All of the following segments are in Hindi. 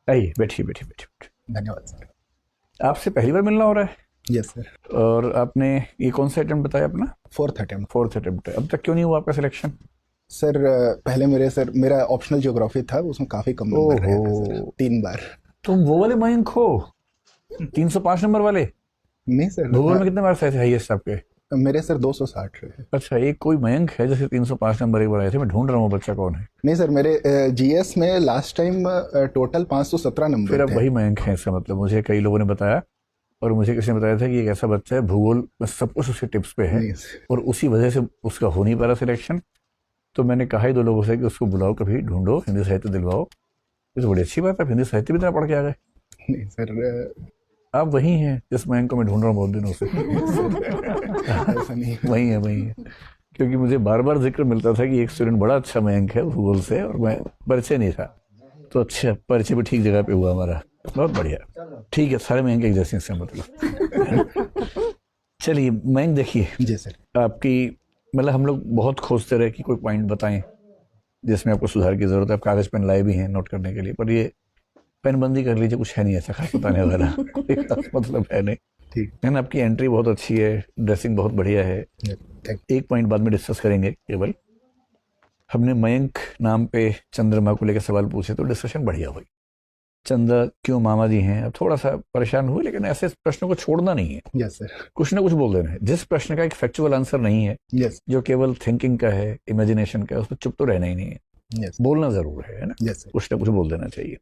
आइए, बैठिए बैठिए बैठिए बैठिए। धन्यवाद सर। आपसे पहली बार मिलना हो रहा है? Yes sir. और आपने ये कौन सा अटेम्प्ट बताया अपना? Fourth attempt. फोर्थ अटेम्प्ट है। अब तक क्यों नहीं हुआ आपका सिलेक्शन? सर पहले मेरा ऑप्शनल ज्योग्राफी था, उसमें काफ़ी कम नंबर रहे थे सर, ओहो, 3 बार। तुम वो वाले मयंक हो, 305 नंबर वाले? नहीं सर, भूगोल में कितने मार्क्स आए थे हाईएस्ट आपके? मेरे सर 260 रहे। अच्छा, एक कोई मयंक है जैसे 305 नंबर एक बार आए थे। मैं ढूंढ रहा हूँ वो बच्चा कौन है। नहीं सर, मेरे जीएस में लास्ट टाइम टोटल 517 फिर नंबर अब थे। वही मयंक है इसका मतलब। मुझे कई लोगों ने बताया, और मुझे किसी ने बताया था कि एक ऐसा बच्चा है भूगोल में सब कुछ उसके टिप्स पे है, नहीं सर। और उसी वजह से उसका हो नहीं पा रहा सिलेक्शन। तो मैंने कहा ही 2 लोगों से कि उसको बुलाओ, कभी ढूंढो, हिंदी साहित्य दिलवाओं। ये तो बड़ी अच्छी बात है, आप हिंदी साहित्य भी इतना पढ़ के आ गए। नहीं सर, आप वही हैं जिस मयंक को मैं ढूंढ रहा हूँ बहुत दिनों से। ऐसा नहीं है। वही है, वही है। क्योंकि मुझे बार बार जिक्र मिलता था कि एक स्टूडेंट बड़ा अच्छा मयंक है भूगोल से, और मैं परिचय नहीं था। तो अच्छा, परिचय भी ठीक जगह पे हुआ हमारा। बहुत बढ़िया। ठीक है, सारे मयंक एक जैसे हैं इसका मतलब। चलिए मयंक, देखिए जी सर। आपकी, मतलब हम लोग बहुत खोजते रहे कि कोई पॉइंट बताएं जिसमें आपको सुधार की जरूरत है। आप कागज पेन लाए भी हैं नोट करने के लिए, पर ये पेनबंदी कर लीजिए, कुछ है नहीं ऐसा खास बताने वाला। कोई खास मतलब है नहीं। ठीक। लेकिन आपकी एंट्री बहुत अच्छी है, ड्रेसिंग बहुत बढ़िया है। थैंक। एक पॉइंट बाद में डिस्कस करेंगे। केवल हमने मयंक नाम पे चंद्रमा को लेकर सवाल पूछे तो डिस्कशन बढ़िया हुई। चंद्र क्यों मामा जी हैं, अब थोड़ा सा परेशान हुए, लेकिन ऐसे प्रश्नों को छोड़ना नहीं है, यस सर। कुछ ना कुछ बोल देना है। जिस प्रश्न का एक फैक्चुअल आंसर नहीं है, यस। जो केवल थिंकिंग का है, इमेजिनेशन का है, उस पर चुप तो रहना ही नहीं है, यस। बोलना जरूर है ना। Yes sir. कुछ ना कुछ बोल देना चाहिए।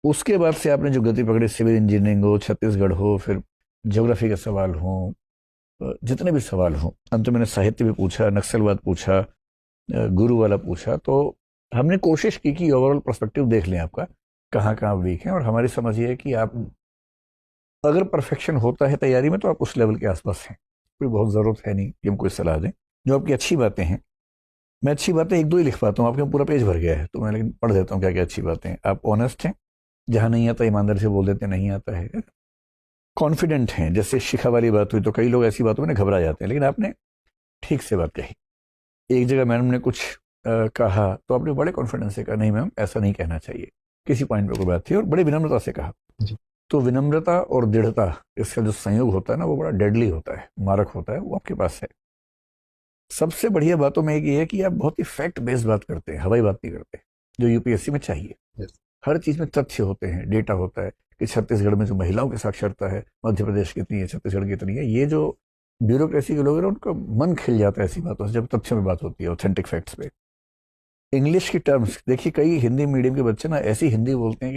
उसके बाद से आपने जो गति पकड़ी, सिविल इंजीनियरिंग हो, छत्तीसगढ़ हो, फिर ज्योग्राफी के सवाल हो, जितने भी सवाल हो, अंत में मैंने साहित्य भी पूछा, नक्सलवाद पूछा, गुरु वाला पूछा। तो हमने कोशिश की कि ओवरऑल पर्सपेक्टिव देख लें आपका, कहाँ कहाँ वीक है। और हमारी समझ ये है कि आप, अगर परफेक्शन होता है तैयारी में, तो आप उस लेवल के आसपास हैं। कोई बहुत ज़रूरत है नहीं कि हम कोई सलाह दें। जो आपकी अच्छी बातें हैं, मैं अच्छी बातें 1-2 ही लिख पाता हूँ, आपके पूरा पेज भर गया है, तो मैं लेकिन पढ़ देता हूँ क्या क्या अच्छी बातें हैं। आप ऑनेस्ट हैं, जहाँ नहीं आता ईमानदारी से बोल देते नहीं आता है। कॉन्फिडेंट हैं, जैसे शिखा वाली बात हुई तो कई लोग ऐसी बातों में घबरा जाते हैं, लेकिन आपने ठीक से बात कही। एक जगह मैडम ने कुछ कहा तो आपने बड़े कॉन्फिडेंस से कहा, नहीं मैम ऐसा नहीं कहना चाहिए, किसी पॉइंट पे कोई बात थी, और बड़ी विनम्रता से कहा। जी। तो विनम्रता और दृढ़ता, इसका जो संयोग होता है ना, वो बड़ा डेडली होता है, मारक होता है, वो आपके पास है। सबसे बढ़िया बातों में एक ये है कि आप बहुत ही फैक्ट बेस्ड बात करते हैं, हवाई बात नहीं करते, जो यूपीएससी में चाहिए। यस। हर चीज में तथ्य होते हैं, डेटा होता है कि छत्तीसगढ़ में जो महिलाओं की साक्षरता है, मध्य प्रदेश कितनी है, छत्तीसगढ़ कितनी है। ये जो ब्यूरोक्रेसी के लोग हैं उनका मन खिल जाता है ऐसी बातों से, जब तथ्यों में बात होती है, ऑथेंटिक फैक्ट्स पे। इंग्लिश की टर्म्स देखिए, कई हिंदी मीडियम के बच्चे ना ऐसी हिंदी बोलते हैं कि